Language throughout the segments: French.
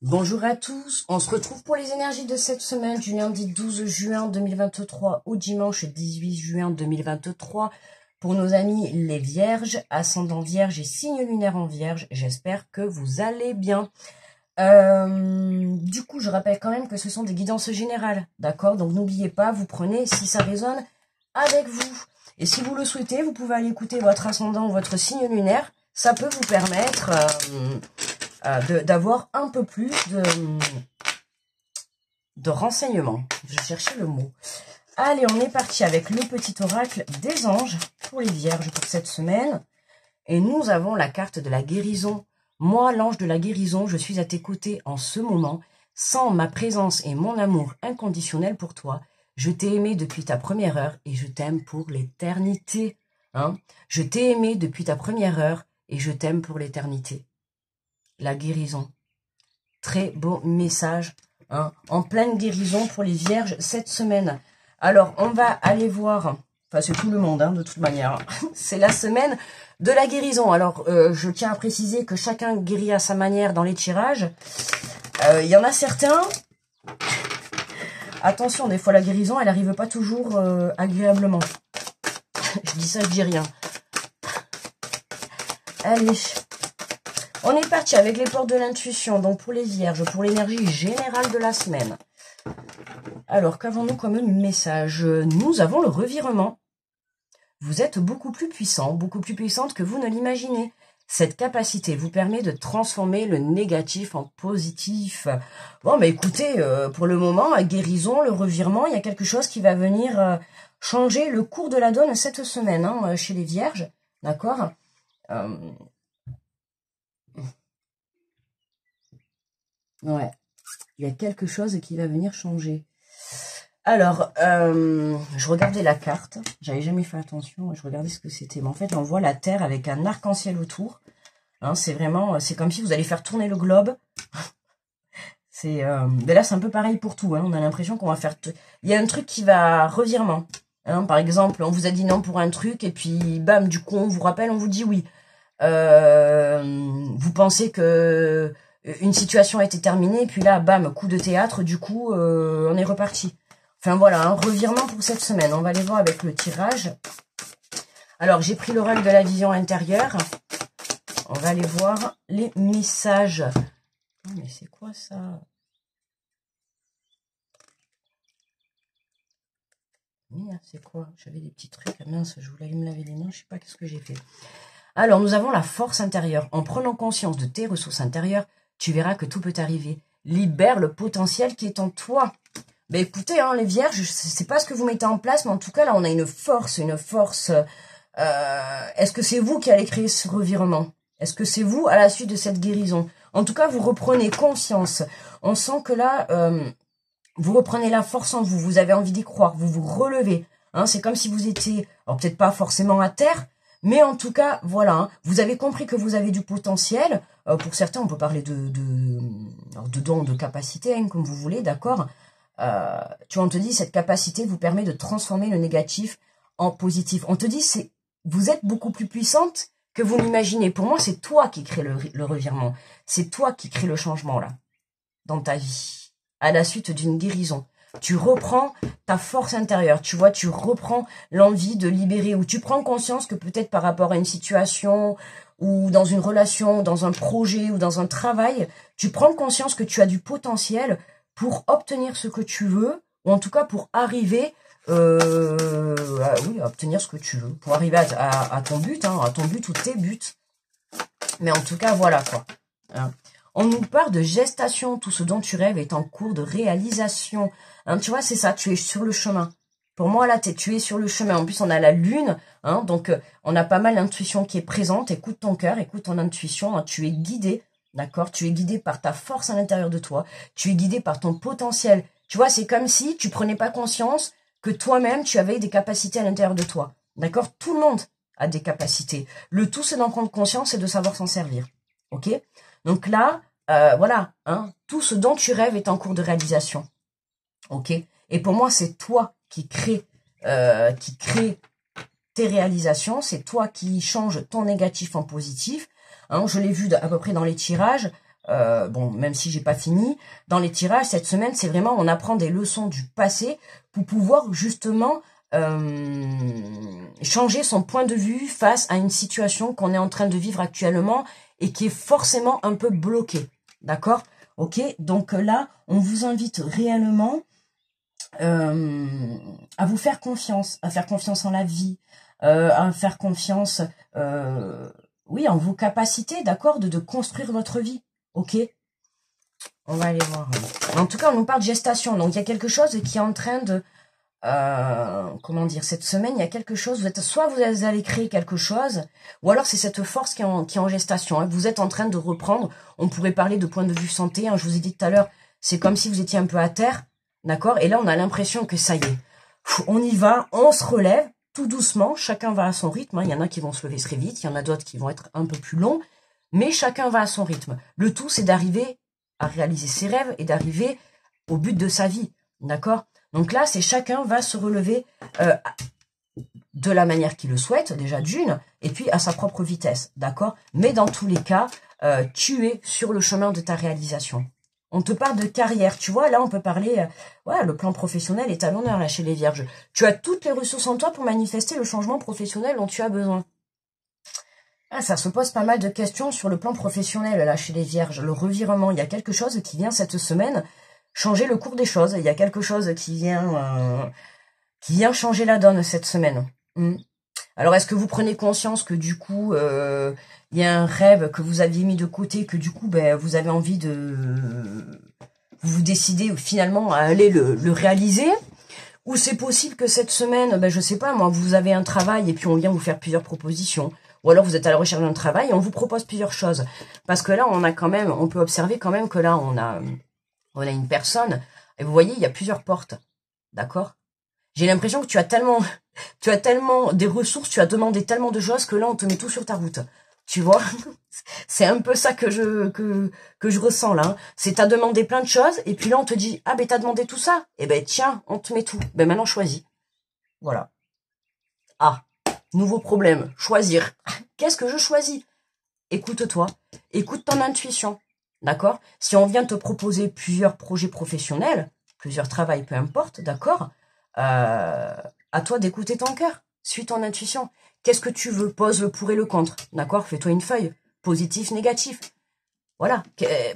Bonjour à tous, on se retrouve pour les énergies de cette semaine du lundi 12 juin 2023 au dimanche 18 juin 2023 pour nos amis les vierges, ascendant vierge et signe lunaire en vierge. J'espère que vous allez bien. Du coup, je rappelle quand même que ce sont des guidances générales, d'accord? Donc n'oubliez pas, vous prenez si ça résonne avec vous. Et si vous le souhaitez, vous pouvez aller écouter votre ascendant ou votre signe lunaire. Ça peut vous permettre d'avoir un peu plus de renseignements. Je cherchais le mot. Allez, on est parti avec le petit oracle des anges pour les vierges pour cette semaine. Et nous avons la carte de la guérison. Moi, l'ange de la guérison, je suis à tes côtés en ce moment. Sans ma présence et mon amour inconditionnel pour toi, je t'ai aimé depuis ta première heure et je t'aime pour l'éternité. Hein? Je t'ai aimé depuis ta première heure et je t'aime pour l'éternité. La guérison. Très beau message. Hein, en pleine guérison pour les vierges cette semaine. Alors, on va aller voir... Enfin, c'est tout le monde, hein, de toute manière. C'est la semaine de la guérison. Alors, je tiens à préciser que chacun guérit à sa manière dans les tirages. Il y en a certains... Attention, des fois, la guérison, elle n'arrive pas toujours agréablement. Je dis ça, je dis rien. Allez... On est parti avec les portes de l'intuition, donc pour les vierges, pour l'énergie générale de la semaine. Alors, qu'avons-nous comme message? Nous avons le revirement. Vous êtes beaucoup plus puissant, beaucoup plus puissante que vous ne l'imaginez. Cette capacité vous permet de transformer le négatif en positif. Bon, mais écoutez, pour le moment, à guérison, le revirement, il y a quelque chose qui va venir changer le cours de la donne cette semaine, hein, chez les vierges, d'accord? Ouais, il y a quelque chose qui va venir changer. Alors, je regardais la carte, j'avais jamais fait attention, je regardais ce que c'était. Mais en fait, on voit la Terre avec un arc-en-ciel autour. Hein, c'est vraiment, c'est comme si vous allez faire tourner le globe. Mais là, c'est un peu pareil pour tout. Hein, on a l'impression qu'on va faire... Il y a un truc qui va revirement. Hein, par exemple, on vous a dit non pour un truc, et puis, bam, du coup, on vous rappelle, on vous dit oui. Vous pensez que... une situation a été terminée, puis là, bam, coup de théâtre, du coup, on est reparti. Enfin, voilà, un revirement pour cette semaine. On va aller voir avec le tirage. Alors, j'ai pris l'oracle de la vision intérieure. On va aller voir les messages. Oh, mais c'est quoi ça? C'est quoi? J'avais des petits trucs. Ah, mince, je voulais aller me laver les mains. Je sais pas qu'est-ce que j'ai fait. Alors, nous avons la force intérieure. En prenant conscience de tes ressources intérieures, tu verras que tout peut arriver. Libère le potentiel qui est en toi. Ben écoutez, hein, les vierges, je sais pas ce que vous mettez en place, mais en tout cas, là, on a une force, est-ce que c'est vous qui allez créer ce revirement? Est-ce que c'est vous à la suite de cette guérison? En tout cas, vous reprenez conscience. On sent que là, vous reprenez la force en vous. Vous avez envie d'y croire. Vous vous relevez. Hein, c'est comme si vous étiez, alors peut-être pas forcément à terre, mais en tout cas, voilà, hein, vous avez compris que vous avez du potentiel. Pour certains, on peut parler de dons, de capacité, hein, comme vous voulez, d'accord. Tu vois, on te dit, cette capacité vous permet de transformer le négatif en positif. On te dit, vous êtes beaucoup plus puissante que vous l'imaginez. Pour moi, c'est toi qui crée le revirement. C'est toi qui crée le changement, là, dans ta vie, à la suite d'une guérison. Tu reprends ta force intérieure, tu vois, tu reprends l'envie de libérer, ou tu prends conscience que peut-être par rapport à une situation, ou dans une relation, dans un projet, ou dans un travail, tu prends conscience que tu as du potentiel pour obtenir ce que tu veux, ou en tout cas pour arriver à obtenir ce que tu veux, pour arriver à ton but, hein, à ton but ou tes buts. Mais en tout cas, voilà quoi. Hein. On nous parle de gestation, tout ce dont tu rêves est en cours de réalisation. Hein, tu vois, c'est ça, tu es sur le chemin. Pour moi, là, tu es sur le chemin. En plus, on a la lune, hein, donc on a pas mal d'intuition qui est présente. Écoute ton cœur, écoute ton intuition, hein, tu es guidé, d'accord? Tu es guidé par ta force à l'intérieur de toi. Tu es guidé par ton potentiel. Tu vois, c'est comme si tu prenais pas conscience que toi-même, tu avais des capacités à l'intérieur de toi. D'accord? Tout le monde a des capacités. Le tout, c'est d'en prendre conscience et de savoir s'en servir. Ok? Donc là, voilà, hein, tout ce dont tu rêves est en cours de réalisation. Ok? Et pour moi, c'est toi qui crée tes réalisations, c'est toi qui changes ton négatif en positif. Hein, je l'ai vu à peu près dans les tirages. bon, même si j'ai pas fini, dans les tirages, cette semaine, c'est vraiment, on apprend des leçons du passé pour pouvoir justement changer son point de vue face à une situation qu'on est en train de vivre actuellement et qui est forcément un peu bloquée. D'accord? Ok? Donc là, on vous invite réellement à vous faire confiance, à faire confiance en la vie, à faire confiance, oui, en vos capacités, d'accord, de construire votre vie. Ok? On va aller voir. En tout cas, on nous parle de gestation. Donc, il y a quelque chose qui est en train de... comment dire, cette semaine, il y a quelque chose, soit vous allez créer quelque chose, ou alors c'est cette force qui est en gestation. Hein. Vous êtes en train de reprendre, on pourrait parler de point de vue santé, hein, je vous ai dit tout à l'heure, c'est comme si vous étiez un peu à terre, d'accord? Et là, on a l'impression que ça y est, on y va, on se relève, tout doucement, chacun va à son rythme. Hein. Il y en a qui vont se lever très vite, il y en a d'autres qui vont être un peu plus longs, mais chacun va à son rythme. Le tout, c'est d'arriver à réaliser ses rêves et d'arriver au but de sa vie, d'accord? Donc là, c'est chacun va se relever de la manière qu'il le souhaite, déjà d'une, et puis à sa propre vitesse, d'accord? Mais dans tous les cas, tu es sur le chemin de ta réalisation. On te parle de carrière, tu vois, là on peut parler, ouais, le plan professionnel est à l'honneur là chez les vierges. Tu as toutes les ressources en toi pour manifester le changement professionnel dont tu as besoin. Ah, ça se pose pas mal de questions sur le plan professionnel là chez les vierges. Le revirement, il y a quelque chose qui vient cette semaine changer le cours des choses. Il y a quelque chose qui vient changer la donne cette semaine. Alors, est-ce que vous prenez conscience que du coup, il y a un rêve que vous aviez mis de côté, que du coup, ben, vous avez envie de... Vous décidez finalement à aller le réaliser? Ou c'est possible que cette semaine, ben, je sais pas, moi, vous avez un travail et puis on vient vous faire plusieurs propositions. Ou alors vous êtes à la recherche d'un travail et on vous propose plusieurs choses. Parce que là, on peut observer quand même que là, on a une personne, et vous voyez, il y a plusieurs portes, d'accord? J'ai l'impression que tu as tellement des ressources, tu as demandé tellement de choses que là, on te met tout sur ta route, tu vois? C'est un peu ça que je ressens là. Hein. C'est t'as demandé plein de choses, et puis là, on te dit, ah ben t'as demandé tout ça, et ben tiens, on te met tout. Ben maintenant, choisis. Voilà. Ah, nouveau problème, choisir. Qu'est-ce que je choisis? Écoute-toi, écoute ton intuition. D'accord? Si on vient te proposer plusieurs projets professionnels, plusieurs travails, peu importe, d'accord? À toi d'écouter ton cœur. Suis ton intuition. Qu'est-ce que tu veux? Pose le pour et le contre. D'accord? Fais-toi une feuille. Positif, négatif. Voilà.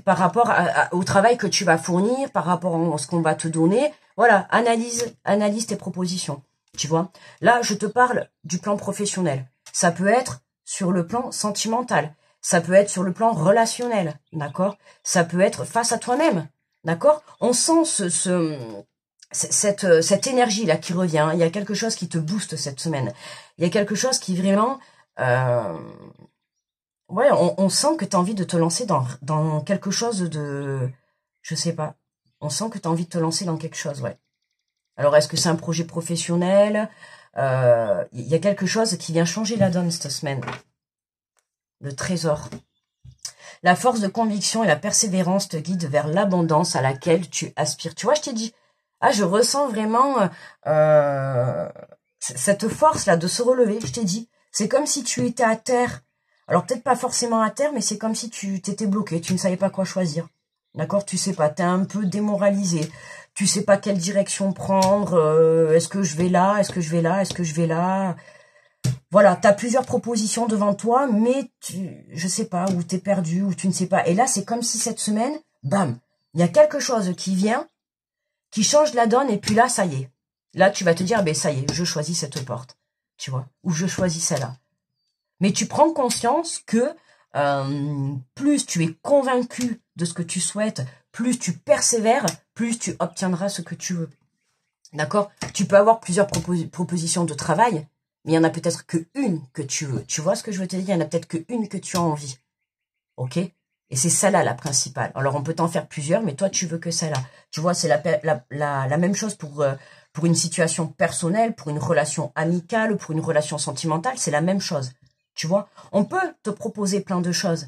Par rapport au travail que tu vas fournir, par rapport à ce qu'on va te donner. Voilà. Analyse tes propositions. Tu vois? Là, je te parle du plan professionnel. Ça peut être sur le plan sentimental. Ça peut être sur le plan relationnel, d'accord? Ça peut être face à toi-même, d'accord? On sent cette énergie-là qui revient. Il y a quelque chose qui te booste cette semaine. Il y a quelque chose qui vraiment... ouais, on sent que tu as envie de te lancer dans quelque chose de... Je sais pas. On sent que tu as envie de te lancer dans quelque chose, ouais. Alors, est-ce que c'est un projet professionnel? Il y a quelque chose qui vient changer la donne cette semaine. Le trésor. La force de conviction et la persévérance te guident vers l'abondance à laquelle tu aspires. Tu vois, je t'ai dit, ah, je ressens vraiment cette force-là de se relever, je t'ai dit. C'est comme si tu étais à terre. Alors, peut-être pas forcément à terre, mais c'est comme si tu t'étais bloqué, tu ne savais pas quoi choisir. D'accord? Tu sais pas, t'es un peu démoralisé. Tu sais pas quelle direction prendre. Est-ce que je vais là? Est-ce que je vais là? Est-ce que je vais là? Voilà, tu as plusieurs propositions devant toi, mais je sais pas, où tu es perdu, ou tu ne sais pas. Et là, c'est comme si cette semaine, bam, il y a quelque chose qui vient, qui change la donne, et puis là, ça y est. Là, tu vas te dire, ben ça y est, je choisis cette porte, tu vois, ou je choisis celle-là. Mais tu prends conscience que plus tu es convaincu de ce que tu souhaites, plus tu persévères, plus tu obtiendras ce que tu veux. D'accord? Tu peux avoir plusieurs propositions de travail, mais il y en a peut-être qu'une que tu veux. Tu vois ce que je veux te dire? Il y en a peut-être qu'une que tu as envie. Ok? Et c'est celle-là la principale. Alors, on peut t'en faire plusieurs, mais toi, tu veux que celle-là. Tu vois, c'est la même chose pour une situation personnelle, pour une relation amicale, pour une relation sentimentale. C'est la même chose. Tu vois? On peut te proposer plein de choses.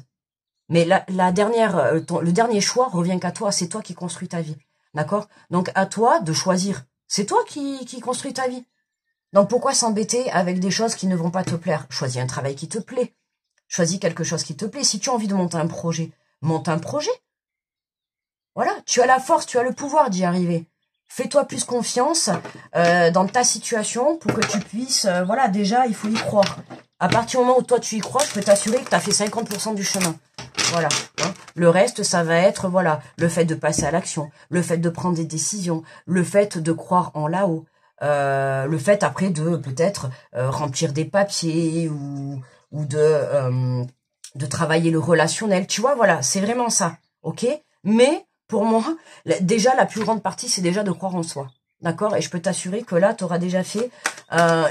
Mais le dernier choix revient qu'à toi. C'est toi qui construis ta vie. D'accord? Donc, à toi de choisir. C'est toi qui construis ta vie. Donc pourquoi s'embêter avec des choses qui ne vont pas te plaire? Choisis un travail qui te plaît. Choisis quelque chose qui te plaît. Si tu as envie de monter un projet, monte un projet. Voilà, tu as la force, tu as le pouvoir d'y arriver. Fais-toi plus confiance dans ta situation pour que tu puisses... voilà, déjà, il faut y croire. À partir du moment où toi, tu y crois, je peux t'assurer que tu as fait 50% du chemin. Voilà. Hein. Le reste, ça va être, voilà, le fait de passer à l'action, le fait de prendre des décisions, le fait de croire en là-haut, le fait après de peut-être remplir des papiers ou de travailler le relationnel. Tu vois, voilà, c'est vraiment ça. Ok? Mais... pour moi, déjà, la plus grande partie, c'est déjà de croire en soi. D'accord? Et je peux t'assurer que là, tu auras déjà fait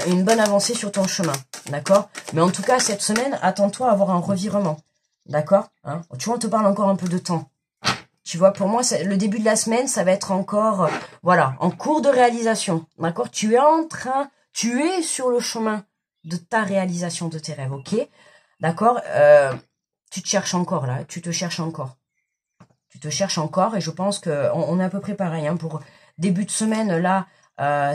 une bonne avancée sur ton chemin. D'accord? Mais en tout cas, cette semaine, attends-toi à avoir un revirement. D'accord? Hein? Tu vois, on te parle encore un peu de temps. Tu vois, pour moi, le début de la semaine, ça va être encore, voilà, en cours de réalisation. D'accord? Tu es sur le chemin de ta réalisation de tes rêves. Ok? D'accord? Tu te cherches encore, là. Tu te cherches encore. Tu te cherches encore et je pense qu'on est à peu près pareil. Hein, pour début de semaine, là,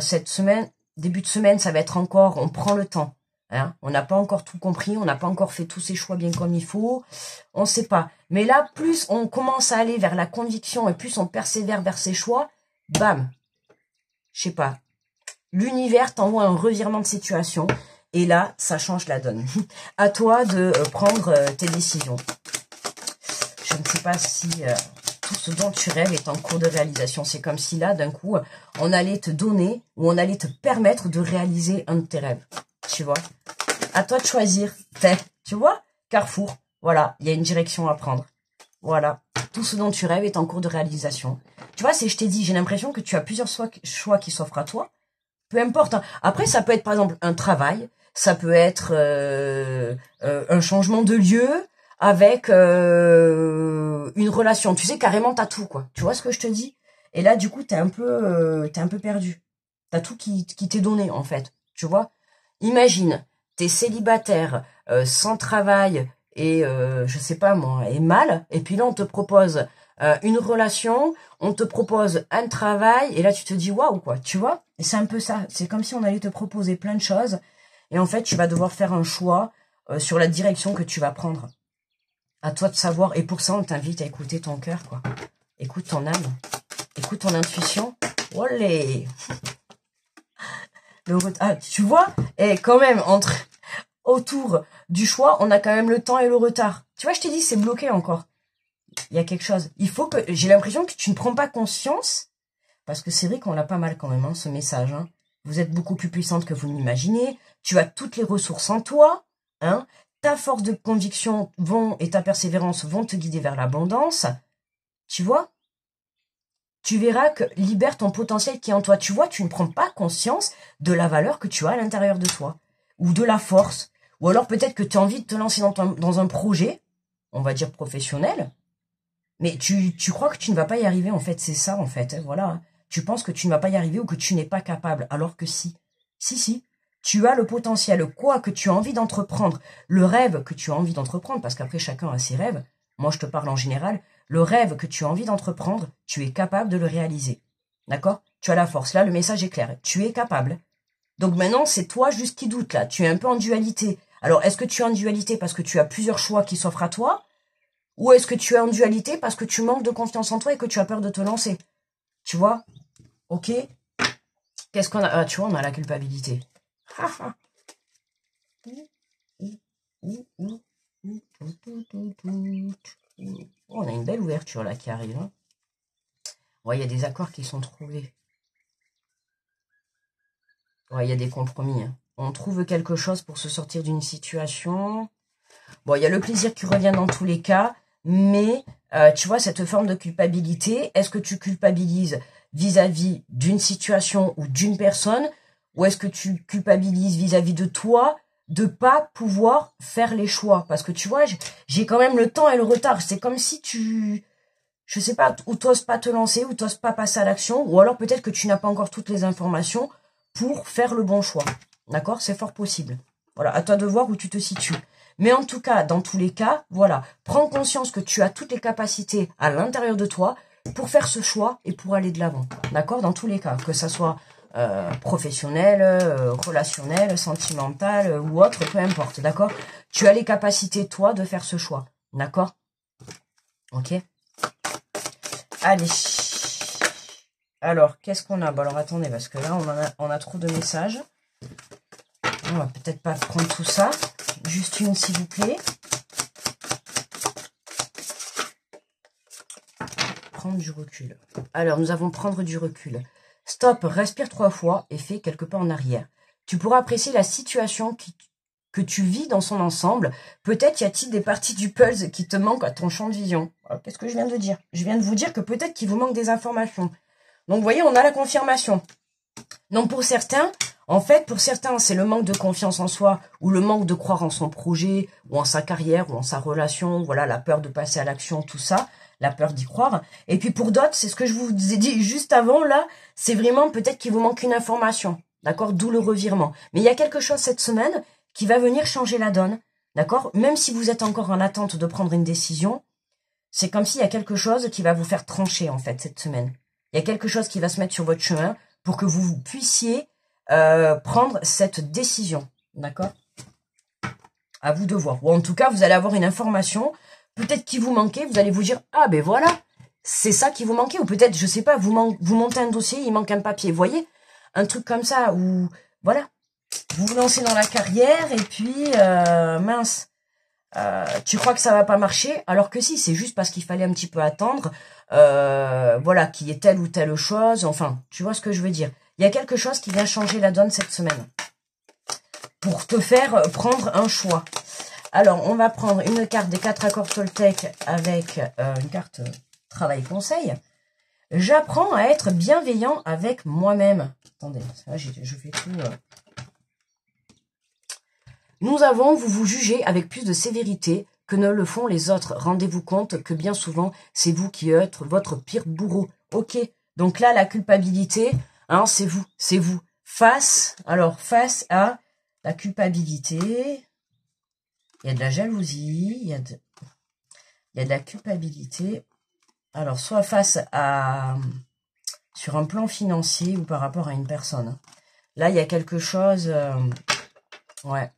cette semaine, début de semaine, ça va être encore, on prend le temps. Hein, on n'a pas encore tout compris, on n'a pas encore fait tous ses choix bien comme il faut. On ne sait pas. Mais là, plus on commence à aller vers la conviction et plus on persévère vers ses choix, bam, je sais pas. L'univers t'envoie un revirement de situation et là, ça change la donne. À toi de prendre tes décisions. Je ne sais pas si tout ce dont tu rêves est en cours de réalisation. C'est comme si là, d'un coup, on allait te donner ou on allait te permettre de réaliser un de tes rêves. Tu vois? À toi de choisir. Tu vois? Carrefour. Voilà, il y a une direction à prendre. Voilà. Tout ce dont tu rêves est en cours de réalisation. Tu vois, je t'ai dit, j'ai l'impression que tu as plusieurs choix qui s'offrent à toi. Peu importe. Hein. Après, ça peut être, par exemple, un travail. Ça peut être un changement de lieu. Avec une relation. Tu sais, carrément, t'as tout, quoi. Tu vois ce que je te dis? Et là, du coup, t'es un peu perdu. T'as tout qui t'est donné, en fait. Tu vois? Imagine, t'es célibataire, sans travail, et, je sais pas moi, et mal, et puis là, on te propose une relation, on te propose un travail, et là, tu te dis, waouh, quoi. Tu vois? Et c'est un peu ça. C'est comme si on allait te proposer plein de choses, et en fait, tu vas devoir faire un choix sur la direction que tu vas prendre. À toi de savoir. Et pour ça, on t'invite à écouter ton cœur, quoi. Écoute ton âme. Écoute ton intuition. Olé. Ah, tu vois? Et quand même, autour du choix, on a quand même le temps et le retard. Tu vois, je t'ai dit, c'est bloqué encore. Il y a quelque chose. Il faut que... J'ai l'impression que tu ne prends pas conscience. Parce que c'est vrai qu'on l'a pas mal quand même, hein, ce message. Hein. Vous êtes beaucoup plus puissante que vous l'imaginez. Tu as toutes les ressources en toi. Hein. Ta force de conviction et ta persévérance vont te guider vers l'abondance. Tu vois? Tu verras que libère ton potentiel qui est en toi. Tu vois, tu ne prends pas conscience de la valeur que tu as à l'intérieur de toi. Ou de la force. Ou alors peut-être que tu as envie de te lancer dans un projet, on va dire professionnel. Mais tu crois que tu ne vas pas y arriver, en fait. C'est ça, en fait. Voilà. Tu penses que tu ne vas pas y arriver ou que tu n'es pas capable. Alors que si. Si. Tu as le potentiel, quoi que tu as envie d'entreprendre, le rêve que tu as envie d'entreprendre, parce qu'après chacun a ses rêves, moi je te parle en général, le rêve que tu as envie d'entreprendre, tu es capable de le réaliser. D'accord? Tu as la force, là le message est clair, tu es capable. Donc maintenant c'est toi juste qui doute là, tu es un peu en dualité. Alors est-ce que tu es en dualité parce que tu as plusieurs choix qui s'offrent à toi, ou est-ce que tu es en dualité parce que tu manques de confiance en toi et que tu as peur de te lancer? Tu vois? Ok? Qu'est-ce qu'on a? Ah, tu vois, on a la culpabilité. On a une belle ouverture là qui arrive. Hein. Ouais, il y a des accords qui sont trouvés. Ouais, il y a des compromis. Hein. On trouve quelque chose pour se sortir d'une situation. Bon, il y a le plaisir qui revient dans tous les cas, mais tu vois, cette forme de culpabilité, est-ce que tu culpabilises vis-à-vis d'une situation ou d'une personne, ou est-ce que tu culpabilises vis-à-vis de toi de pas pouvoir faire les choix? Parce que tu vois, j'ai quand même le temps et le retard. C'est comme si je sais pas, ou t'oses pas te lancer, ou t'oses pas passer à l'action, ou alors peut-être que tu n'as pas encore toutes les informations pour faire le bon choix. D'accord? C'est fort possible. Voilà, à toi de voir où tu te situes. Mais en tout cas, dans tous les cas, voilà, prends conscience que tu as toutes les capacités à l'intérieur de toi pour faire ce choix et pour aller de l'avant. D'accord? Dans tous les cas, que ça soit professionnel, relationnel, sentimental ou autre, peu importe. D'accord? Tu as les capacités, toi, de faire ce choix. D'accord? Ok. Allez. Alors, qu'est-ce qu'on a? Bon, alors, attendez, parce que là, on a trop de messages. On va peut-être pas prendre tout ça. Juste une, s'il vous plaît. Prendre du recul. Alors, nous avons prendre du recul. Stop, respire 3 fois et fais quelques pas en arrière. Tu pourras apprécier la situation que tu vis dans son ensemble. Peut-être y a-t-il des parties du puzzle qui te manquent à ton champ de vision. Qu'est-ce que je viens de dire? Je viens de vous dire que peut-être qu'il vous manque des informations. Donc, vous voyez, on a la confirmation. Donc, pour certains, en fait, pour certains, c'est le manque de confiance en soi ou le manque de croire en son projet ou en sa carrière ou en sa relation. Voilà, la peur de passer à l'action, tout ça. La peur d'y croire. Et puis, pour d'autres, c'est ce que je vous ai dit juste avant, là. C'est vraiment peut-être qu'il vous manque une information. D'accord? D'où le revirement. Mais il y a quelque chose cette semaine qui va venir changer la donne. D'accord? Même si vous êtes encore en attente de prendre une décision, c'est comme s'il y a quelque chose qui va vous faire trancher, en fait, cette semaine. Il y a quelque chose qui va se mettre sur votre chemin pour que vous puissiez prendre cette décision. D'accord? À vous de voir. Ou en tout cas, vous allez avoir une information, peut-être qui vous manquait, vous allez vous dire, ah ben voilà, c'est ça qui vous manquait. Ou peut-être, je sais pas, vous montez un dossier, il manque un papier. Vous voyez? Un truc comme ça, où, voilà, vous vous lancez dans la carrière et puis, mince, tu crois que ça va pas marcher, alors que si, c'est juste parce qu'il fallait un petit peu attendre, voilà, qu'il y ait telle ou telle chose, enfin, tu vois ce que je veux dire. Il y a quelque chose qui vient changer la donne cette semaine, pour te faire prendre un choix. Alors, on va prendre une carte des 4 accords Toltec avec une carte travail conseil. J'apprends à être bienveillant avec moi-même. Attendez, là, je fais tout... Nous avons, vous vous jugez avec plus de sévérité que ne le font les autres. Rendez-vous compte que bien souvent, c'est vous qui êtes votre pire bourreau. Ok, donc là, la culpabilité, hein, c'est vous, c'est vous. Face à la culpabilité, il y a de la jalousie, il y a de la culpabilité. Alors, soit face à, sur un plan financier ou par rapport à une personne. Là, il y a quelque chose, ouais.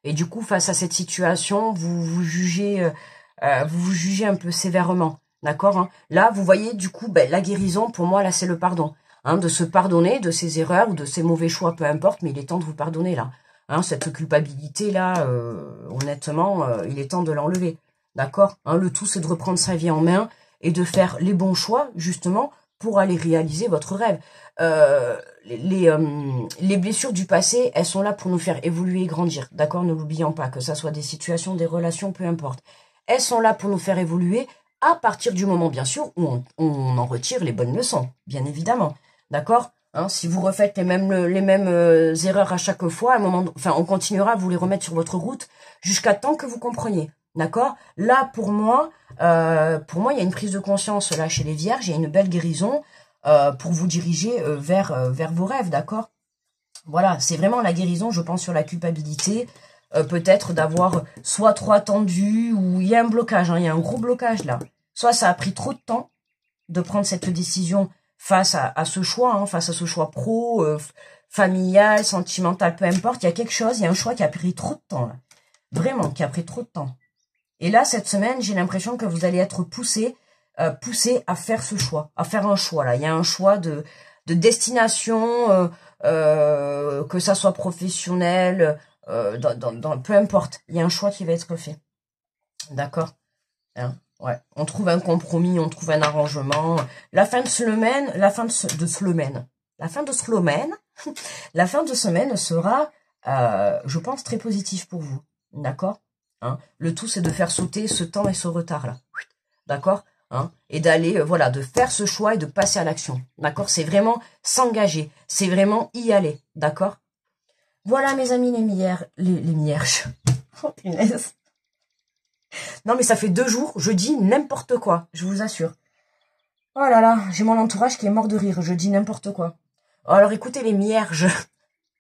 Et du coup, face à cette situation, vous vous jugez un peu sévèrement, d'accord, hein. Là, vous voyez, du coup, ben, la guérison, pour moi, là, c'est le pardon. Hein, de se pardonner de ses erreurs ou de ses mauvais choix, peu importe, mais il est temps de vous pardonner, là. Hein, cette culpabilité-là, honnêtement, il est temps de l'enlever, d'accord, hein. Le tout, c'est de reprendre sa vie en main et de faire les bons choix, justement, pour aller réaliser votre rêve. Les blessures du passé, elles sont là pour nous faire évoluer et grandir, d'accord? Ne l'oublions pas, que ça soit des situations, des relations, peu importe. Elles sont là pour nous faire évoluer à partir du moment, bien sûr, où on en retire les bonnes leçons, bien évidemment, d'accord? Hein, si vous refaites les mêmes erreurs à chaque fois, à un moment, enfin, on continuera à vous les remettre sur votre route jusqu'à temps que vous compreniez, d'accord? Là, pour moi, il y a une prise de conscience là chez les vierges, il y a une belle guérison. Pour vous diriger vers vos rêves, d'accord? Voilà, c'est vraiment la guérison, je pense, sur la culpabilité, peut-être d'avoir soit trop attendu, ou il y a un blocage, hein, il y a un gros blocage là. Soit ça a pris trop de temps de prendre cette décision face à ce choix, hein, face à ce choix pro, familial, sentimental, peu importe, il y a quelque chose, il y a un choix qui a pris trop de temps, là. Vraiment, qui a pris trop de temps. Et là, cette semaine, j'ai l'impression que vous allez être poussé à faire ce choix, à faire un choix là. Il y a un choix de destination, que ça soit professionnel, peu importe. Il y a un choix qui va être fait. D'accord, hein, ouais. On trouve un compromis, on trouve un arrangement. La fin de semaine, la fin de semaine sera, je pense, très positive pour vous. D'accord, hein. Le tout, c'est de faire sauter ce temps et ce retard là. D'accord. Hein, et d'aller, voilà, de faire ce choix et de passer à l'action, d'accord? C'est vraiment s'engager, c'est vraiment y aller, d'accord? Voilà, mes amis, les mierges. Oh, punaise. Non, mais ça fait 2 jours, je dis n'importe quoi, je vous assure. Oh là là, j'ai mon entourage qui est mort de rire, je dis n'importe quoi. Alors, écoutez, les mierges.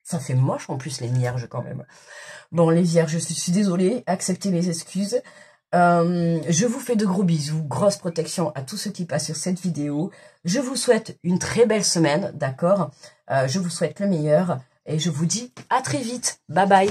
Ça fait moche, en plus, les mierges, quand même. Bon, les vierges, je suis désolée, acceptez mes excuses. Je vous fais de gros bisous, grosse protection à tous ceux qui passent sur cette vidéo. Je vous souhaite une très belle semaine, d'accord? Je vous souhaite le meilleur et je vous dis à très vite. Bye bye.